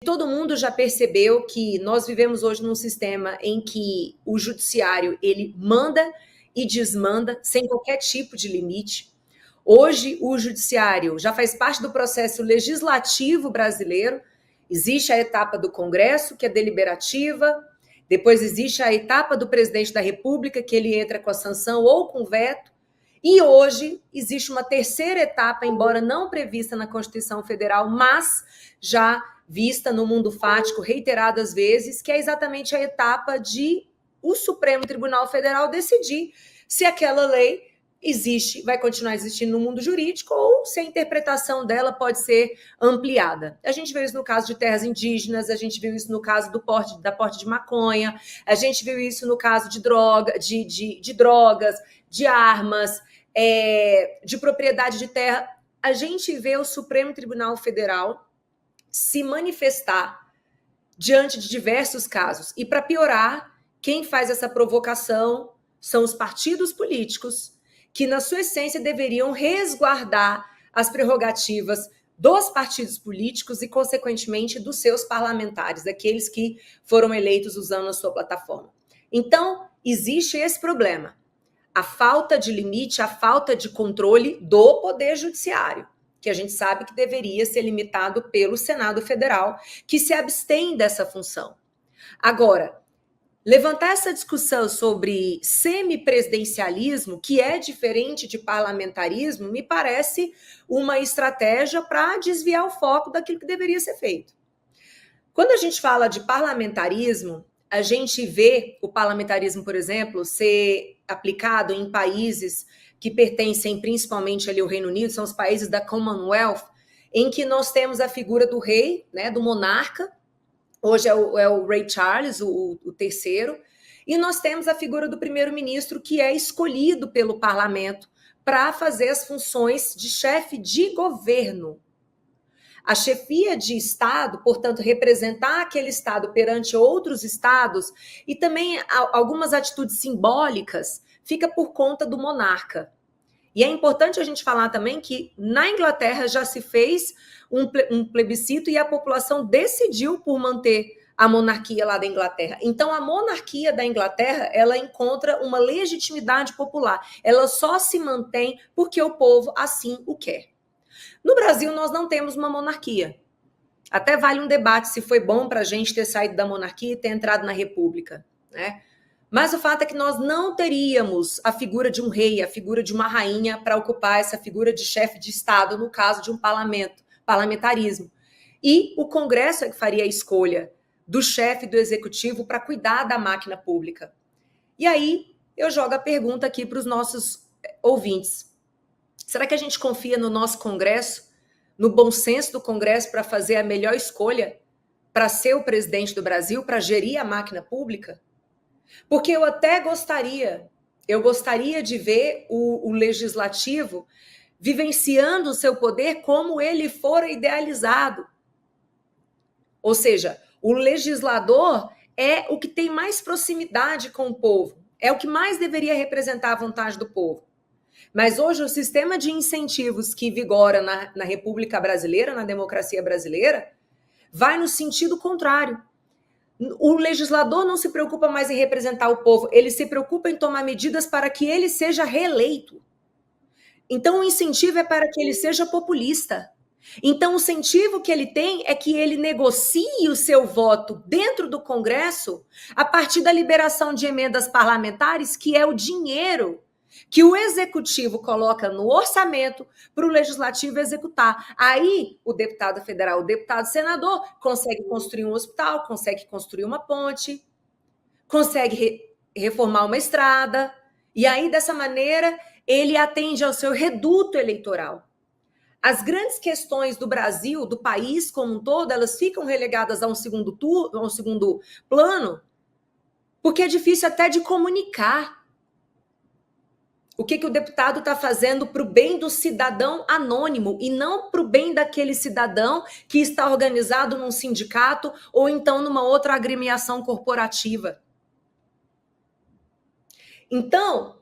Todo mundo já percebeu que nós vivemos hoje num sistema em que o judiciário ele manda e desmanda sem qualquer tipo de limite. Hoje o judiciário já faz parte do processo legislativo brasileiro. Existe a etapa do Congresso, que é deliberativa, depois existe a etapa do presidente da República, que ele entra com a sanção ou com veto, e hoje existe uma terceira etapa, embora não prevista na Constituição Federal, mas já vista no mundo fático reiteradas vezes, que é exatamente a etapa de o Supremo Tribunal Federal decidir se aquela lei existe, vai continuar existindo no mundo jurídico ou se a interpretação dela pode ser ampliada. A gente viu isso no caso de terras indígenas, a gente viu isso no caso da porte de maconha, a gente viu isso no caso de drogas, de armas, de propriedade de terra. A gente vê o Supremo Tribunal Federal se manifestar diante de diversos casos. E para piorar, quem faz essa provocação são os partidos políticos, que na sua essência deveriam resguardar as prerrogativas dos partidos políticos e, consequentemente, dos seus parlamentares, daqueles que foram eleitos usando a sua plataforma. Então, existe esse problema. A falta de limite, a falta de controle do Poder Judiciário, que a gente sabe que deveria ser limitado pelo Senado Federal, que se abstém dessa função. Agora, levantar essa discussão sobre semipresidencialismo, que é diferente de parlamentarismo, me parece uma estratégia para desviar o foco daquilo que deveria ser feito. Quando a gente fala de parlamentarismo, a gente vê o parlamentarismo, por exemplo, ser aplicado em países que pertencem principalmente ali ao Reino Unido, são os países da Commonwealth, em que nós temos a figura do rei, né, do monarca, hoje é o Rei Charles, o terceiro, e nós temos a figura do primeiro-ministro, que é escolhido pelo parlamento para fazer as funções de chefe de governo. A chefia de Estado, portanto, representar aquele Estado perante outros Estados e também algumas atitudes simbólicas fica por conta do monarca. E é importante a gente falar também que na Inglaterra já se fez um plebiscito e a população decidiu por manter a monarquia lá da Inglaterra. Então, a monarquia da Inglaterra, ela encontra uma legitimidade popular. Ela só se mantém porque o povo assim o quer. No Brasil, nós não temos uma monarquia. Até vale um debate se foi bom para a gente ter saído da monarquia e ter entrado na república, né? Mas o fato é que nós não teríamos a figura de um rei, a figura de uma rainha para ocupar essa figura de chefe de Estado, no caso de um parlamentarismo. E o Congresso é que faria a escolha do chefe do executivo para cuidar da máquina pública. E aí eu jogo a pergunta aqui para os nossos ouvintes. Será que a gente confia no nosso Congresso, no bom senso do Congresso para fazer a melhor escolha para ser o presidente do Brasil, para gerir a máquina pública? Porque eu até gostaria de ver o legislativo vivenciando o seu poder como ele for idealizado. Ou seja, o legislador é o que tem mais proximidade com o povo, é o que mais deveria representar a vontade do povo. Mas hoje o sistema de incentivos que vigora na República Brasileira, na democracia brasileira, vai no sentido contrário. O legislador não se preocupa mais em representar o povo, ele se preocupa em tomar medidas para que ele seja reeleito. Então o incentivo é para que ele seja populista. Então o incentivo que ele tem é que ele negocie o seu voto dentro do Congresso a partir da liberação de emendas parlamentares, que é o dinheiro que o executivo coloca no orçamento para o legislativo executar. Aí, o deputado federal, o deputado senador, consegue construir um hospital, consegue construir uma ponte, consegue reformar uma estrada, e aí, dessa maneira, ele atende ao seu reduto eleitoral. As grandes questões do Brasil, do país como um todo, elas ficam relegadas a um segundo plano, porque é difícil até de comunicar o que o deputado está fazendo para o bem do cidadão anônimo e não para o bem daquele cidadão que está organizado num sindicato ou então numa outra agremiação corporativa. Então,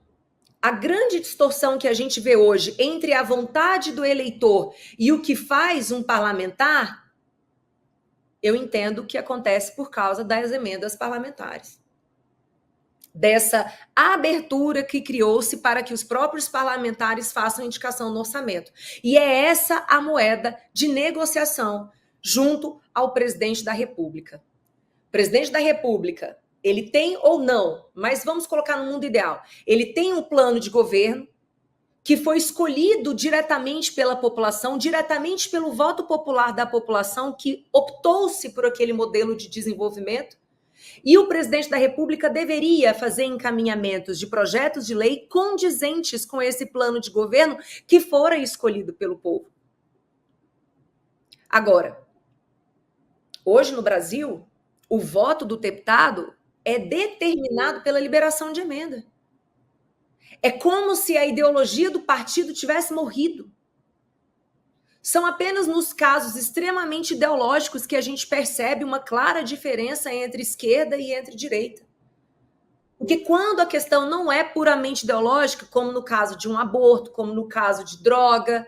a grande distorção que a gente vê hoje entre a vontade do eleitor e o que faz um parlamentar Eu entendo que acontece por causa das emendas parlamentares. Dessa abertura que criou-se para que os próprios parlamentares façam indicação no orçamento. E é essa a moeda de negociação junto ao presidente da República. O presidente da República, ele tem ou não, mas vamos colocar no mundo ideal, ele tem um plano de governo que foi escolhido diretamente pela população, diretamente pelo voto popular da população, que optou-se por aquele modelo de desenvolvimento, e o presidente da República deveria fazer encaminhamentos de projetos de lei condizentes com esse plano de governo que fora escolhido pelo povo. Agora, hoje no Brasil, o voto do deputado é determinado pela liberação de emenda. É como se a ideologia do partido tivesse morrido. São apenas nos casos extremamente ideológicos que a gente percebe uma clara diferença entre esquerda e entre direita. Porque quando a questão não é puramente ideológica, como no caso de um aborto, como no caso de droga,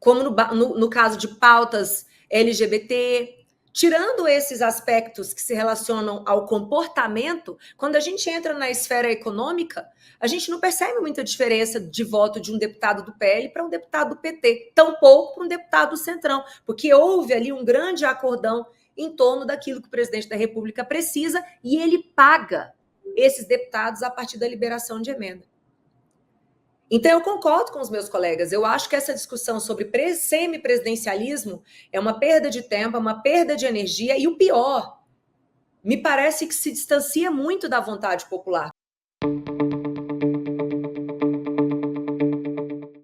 como no caso de pautas LGBT, tirando esses aspectos que se relacionam ao comportamento, quando a gente entra na esfera econômica, a gente não percebe muita diferença de voto de um deputado do PL para um deputado do PT, tampouco para um deputado do Centrão, porque houve ali um grande acordão em torno daquilo que o presidente da República precisa e ele paga esses deputados a partir da liberação de emenda. Então, eu concordo com os meus colegas. Eu acho que essa discussão sobre semipresidencialismo é uma perda de tempo, é uma perda de energia e o pior, me parece que se distancia muito da vontade popular.